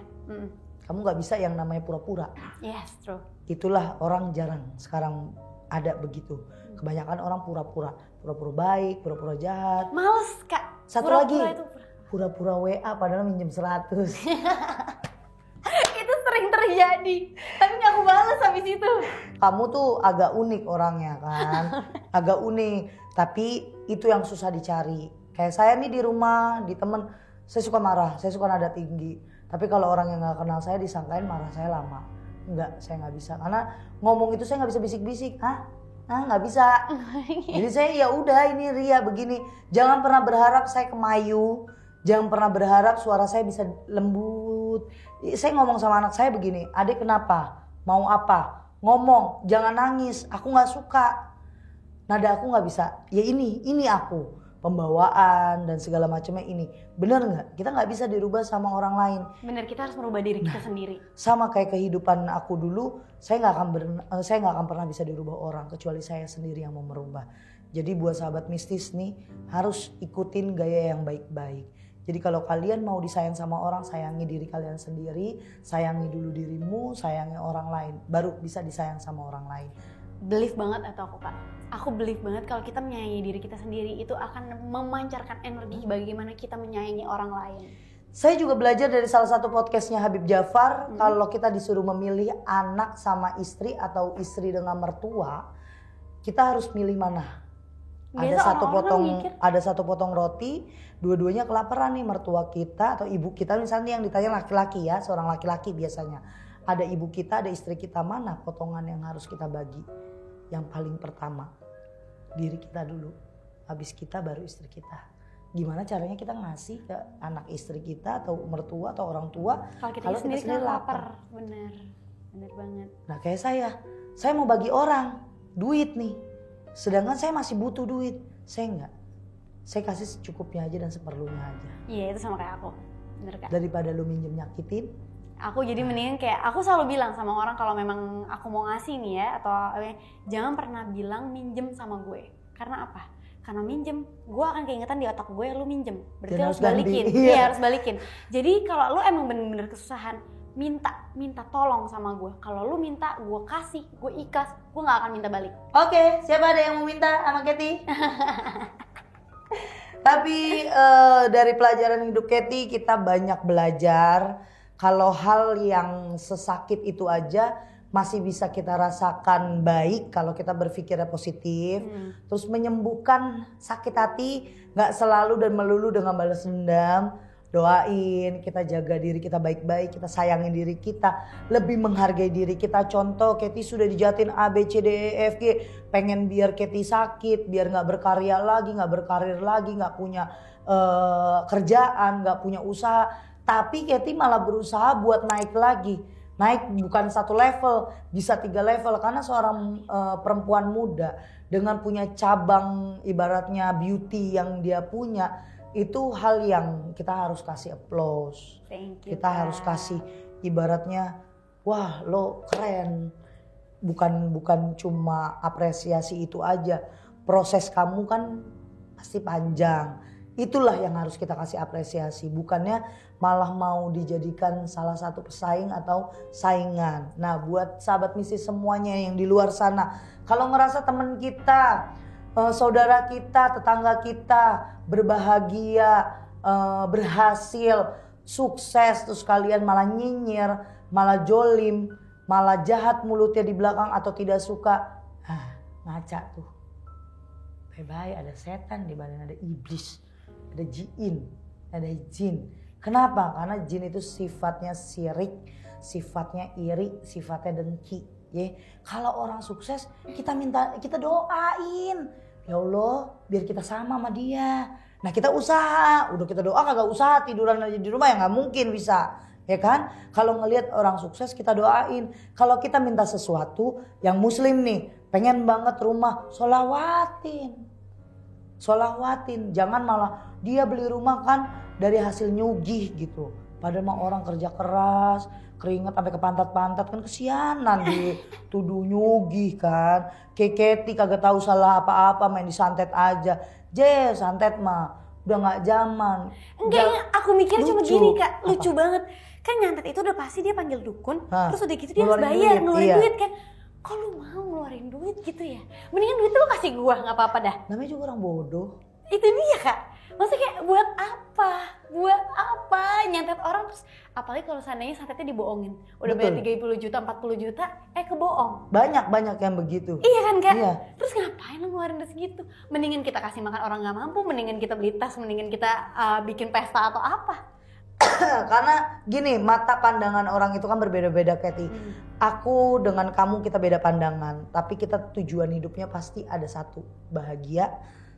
Kamu nggak bisa yang namanya pura-pura. Yes, true. Itulah orang jarang sekarang ada begitu. Kebanyakan orang pura-pura baik, pura-pura jahat. Males Kak. Satu Pura-pura lagi, itu pura-pura WA padahal minjem 100. itu sering terjadi. Tapi nggak aku balas habis itu. Kamu tuh agak unik orangnya kan, agak unik. Tapi itu yang susah dicari. Kayak saya nih di rumah, di temen, saya suka marah, saya suka nada tinggi. Tapi kalau orang yang nggak kenal saya disangkain marah saya lama. Enggak, saya nggak bisa. Karena ngomong itu saya nggak bisa bisik-bisik. Hah? nggak bisa. Jadi saya ya udah ini Ria begini. Jangan pernah berharap saya kemayu. Jangan pernah berharap suara saya bisa lembut. Saya ngomong sama anak saya begini, adik kenapa? Mau apa? Ngomong, jangan nangis. Aku nggak suka. Nada aku nggak bisa. Ya ini aku. Pembawaan dan segala macamnya ini. Bener nggak? Kita nggak bisa dirubah sama orang lain. Bener, kita harus merubah diri kita sendiri. Sama kayak kehidupan aku dulu, saya nggak akan pernah bisa dirubah orang kecuali saya sendiri yang mau merubah. Jadi buat sahabat mistis nih harus ikutin gaya yang baik-baik. Jadi kalau kalian mau disayang sama orang, sayangi diri kalian sendiri, sayangi dulu dirimu, sayangi orang lain, baru bisa disayang sama orang lain. Believe banget atau aku Kak? Aku believe banget kalau kita menyayangi diri kita sendiri itu akan memancarkan energi bagaimana kita menyayangi orang lain. Saya juga belajar dari salah satu podcastnya Habib Jafar, kalau kita disuruh memilih anak sama istri atau istri dengan mertua, kita harus milih mana? Biasa Ada satu potong roti, dua-duanya kelaparan nih, mertua kita atau ibu kita misalnya yang ditanya laki-laki ya, seorang laki-laki biasanya. Ada ibu kita, ada istri kita, mana potongan yang harus kita bagi? Yang paling pertama, diri kita dulu. Habis kita baru istri kita. Gimana caranya kita ngasih ke anak istri kita atau mertua atau orang tua kalau kita sendiri lapar. Bener banget. Nah kayak saya mau bagi orang duit nih. Sedangkan saya masih butuh duit. Saya enggak. Saya kasih secukupnya aja dan seperlunya aja. Iya itu sama kayak aku. Bener Kak. Daripada lu minjem nyakitin. Aku jadi mendingan kayak aku selalu bilang sama orang kalau memang aku mau ngasih nih ya atau jangan pernah bilang minjem sama gue. Karena apa? Karena minjem, gue akan keingetan di otak gue lu minjem. Berarti harus balikin. Iya harus balikin. Jadi kalau lu emang bener-bener kesusahan, minta tolong sama gue. Kalau lu minta, gue kasih, gue ikhlas, gue nggak akan minta balik. Oke, siapa ada yang mau minta sama Katy? Tapi dari pelajaran hidup Katy kita banyak belajar. Kalau hal yang sesakit itu aja masih bisa kita rasakan baik kalau kita berpikirnya positif. Terus menyembuhkan sakit hati gak selalu dan melulu dengan balas dendam. Doain, kita jaga diri kita baik-baik, kita sayangin diri kita, lebih menghargai diri kita. Contoh Katy sudah dijatin A, B, C, D, E, F, G. Pengen biar Katy sakit, biar gak berkarya lagi, gak berkarir lagi, gak punya kerjaan, gak punya usaha. Tapi Katy malah berusaha buat naik lagi. Naik bukan 1 level, bisa 3 level. Karena seorang perempuan muda dengan punya cabang ibaratnya beauty yang dia punya, itu hal yang kita harus kasih applause. Kita harus kasih ibaratnya, wah lo keren. Bukan cuma apresiasi itu aja. Proses kamu kan pasti panjang. Itulah yang harus kita kasih apresiasi. Bukannya malah mau dijadikan salah satu pesaing atau saingan. Nah buat sahabat mistis semuanya yang di luar sana. Kalau ngerasa teman kita, saudara kita, tetangga kita berbahagia, berhasil, sukses. Terus kalian malah nyinyir, malah jolim, malah jahat mulutnya di belakang atau tidak suka. Ngaca tuh. Bye-bye, ada setan di badan, ada iblis. Ada jin. Kenapa? Karena jin itu sifatnya sirik, sifatnya iri, sifatnya dengki. Ya, kalau orang sukses kita doain, ya Allah biar kita sama dia. Nah kita usaha, udah kita doa kagak usaha tiduran aja di rumah ya nggak mungkin bisa, ya kan? Kalau ngelihat orang sukses kita doain. Kalau kita minta sesuatu yang muslim nih, pengen banget rumah, solawatin, jangan malah dia beli rumah kan dari hasil nyugih gitu. Padahal mah orang kerja keras, keringat sampai ke pantat-pantat kan kesianan dituduh nyugih kan. Katy kagak tahu salah apa-apa, main disantet aja. Santet mah udah nggak zaman. Enggak, aku mikir cuma gini Kak, lucu banget. Kan nyantet itu udah pasti dia panggil dukun, terus udah gitu dia harus bayar, ngeluarin duit kan. Kok lu mau ngeluarin duit gitu ya? Mendingan duit lu kasih gua, gak apa-apa dah. Namanya juga orang bodoh. Itu dia Kak. Maksudnya kayak buat apa? Nyantet orang terus. Apalagi kalau seandainya santetnya dibohongin. Udah bayar 30 juta, 40 juta, kebohong. Banyak yang begitu. Iya kan Kak? Iya. Terus ngapain lu ngeluarin duit segitu? Mendingan kita kasih makan orang gak mampu, mendingan kita beli tas, mendingan kita bikin pesta atau apa. Karena gini, mata pandangan orang itu kan berbeda-beda, Katy. Aku dengan kamu kita beda pandangan, tapi kita tujuan hidupnya pasti ada satu, bahagia,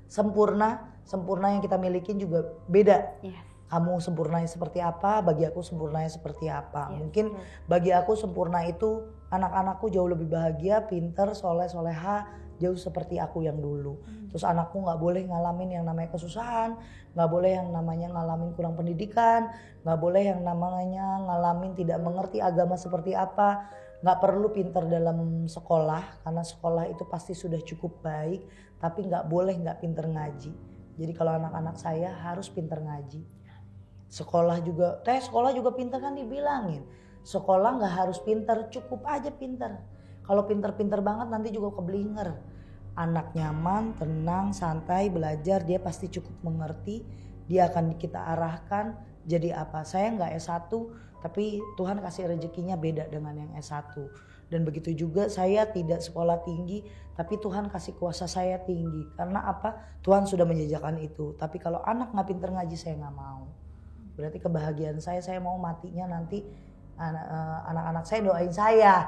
sempurna. Sempurna yang kita milikin juga beda. Yes. Kamu sempurnanya seperti apa, bagi aku sempurnanya seperti apa. Yes. Mungkin bagi aku sempurna itu anak-anakku jauh lebih bahagia, pinter, soleh, soleha, jauh seperti aku yang dulu. Terus anakku nggak boleh ngalamin yang namanya kesusahan, nggak boleh yang namanya ngalamin kurang pendidikan, nggak boleh yang namanya ngalamin tidak mengerti agama seperti apa. Nggak perlu pinter dalam sekolah, karena sekolah itu pasti sudah cukup baik, tapi nggak boleh nggak pinter ngaji. Jadi kalau anak-anak saya harus pinter ngaji. Sekolah juga pinter kan dibilangin. Sekolah nggak harus pinter, cukup aja pinter. Kalau pinter-pinter banget nanti juga keblinger. Anak nyaman, tenang, santai, belajar, dia pasti cukup mengerti. Dia akan kita arahkan jadi apa. Saya nggak S1, tapi Tuhan kasih rezekinya beda dengan yang S1. Dan begitu juga saya tidak sekolah tinggi, tapi Tuhan kasih kuasa saya tinggi. Karena apa? Tuhan sudah menjajakan itu. Tapi kalau anak nggak pinter ngaji, saya nggak mau. Berarti kebahagiaan saya mau matinya nanti anak-anak saya doain saya.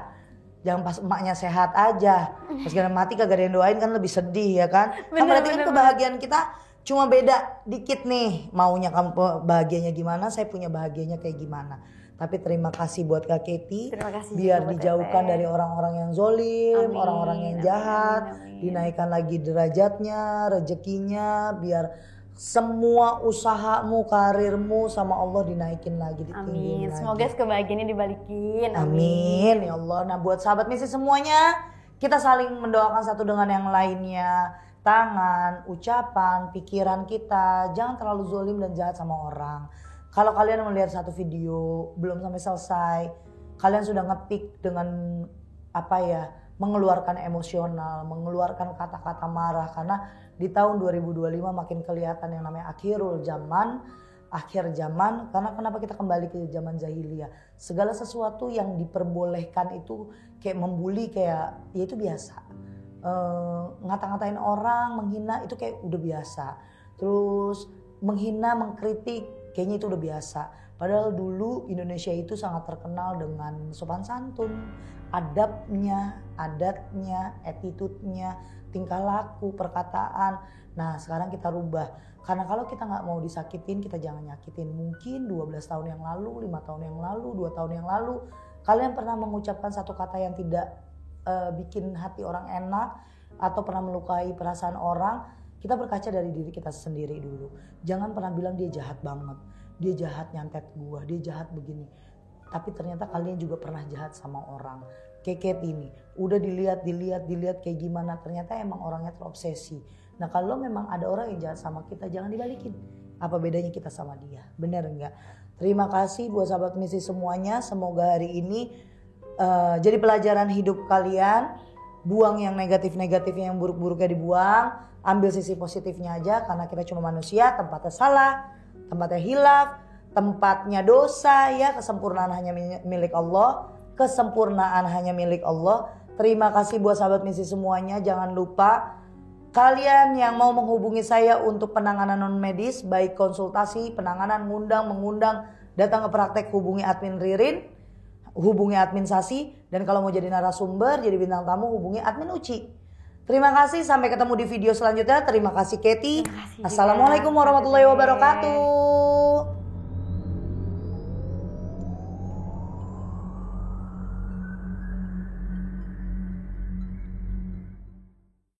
Jangan pas emaknya sehat aja. Pas kena mati kagak ada yang doain kan lebih sedih ya kan. Kan berarti kan kebahagiaan kita cuma beda dikit nih. Maunya kamu bahagianya gimana, saya punya bahagianya kayak gimana. Tapi terima kasih buat Kak Katy. Biar dijauhkan dari orang-orang yang zolim, orang-orang yang jahat. Dinaikkan lagi derajatnya, rezekinya. Biar semua usahamu, karirmu sama Allah dinaikin lagi, ditinggiin lagi. Semoga kebahagiaannya dibalikin. Amin ya Allah. Nah buat sahabat misi semuanya, kita saling mendoakan satu dengan yang lainnya. Tangan, ucapan, pikiran kita jangan terlalu zolim dan jahat sama orang. Kalau kalian melihat satu video belum sampai selesai, kalian sudah ngetik dengan mengeluarkan emosional, mengeluarkan kata-kata marah. Karena di tahun 2025 makin kelihatan yang namanya akhir zaman. Karena kenapa kita kembali ke zaman jahiliyah? Segala sesuatu yang diperbolehkan itu kayak membuli, kayak ya itu biasa. Ngata-ngatain orang, menghina itu kayak udah biasa. Terus menghina, mengkritik kayaknya itu udah biasa. Padahal dulu Indonesia itu sangat terkenal dengan sopan santun, adabnya, adatnya, attitude-nya, tingkah laku, perkataan. Nah sekarang kita rubah. Karena kalau kita gak mau disakitin, kita jangan nyakitin. Mungkin 12 tahun yang lalu, 5 tahun yang lalu, 2 tahun yang lalu, kalian pernah mengucapkan satu kata yang tidak bikin hati orang enak, atau pernah melukai perasaan orang. Kita berkaca dari diri kita sendiri dulu. Jangan pernah bilang dia jahat banget, dia jahat nyantet gua, dia jahat begini. Tapi ternyata kalian juga pernah jahat sama orang. Kayak ini, udah dilihat kayak gimana, ternyata emang orangnya terobsesi. Nah kalau memang ada orang yang jahat sama kita, jangan dibalikin. Apa bedanya kita sama dia? Bener enggak? Terima kasih buat sahabat misi semuanya. Semoga hari ini jadi pelajaran hidup kalian. Buang yang negatif-negatifnya, yang buruk-buruknya dibuang. Ambil sisi positifnya aja, karena kita cuma manusia, tempatnya salah, tempatnya hilaf, tempatnya dosa ya. Kesempurnaan hanya milik Allah. Kesempurnaan hanya milik Allah. Terima kasih buat sahabat misi semuanya. Jangan lupa kalian yang mau menghubungi saya untuk penanganan non medis, baik konsultasi, penanganan, mengundang, datang ke praktek, hubungi admin Ririn, hubungi admin Sasi, dan kalau mau jadi narasumber, jadi bintang tamu, hubungi admin Uci. Terima kasih, sampai ketemu di video selanjutnya. Terima kasih Katy. Assalamualaikum warahmatullahi wabarakatuh.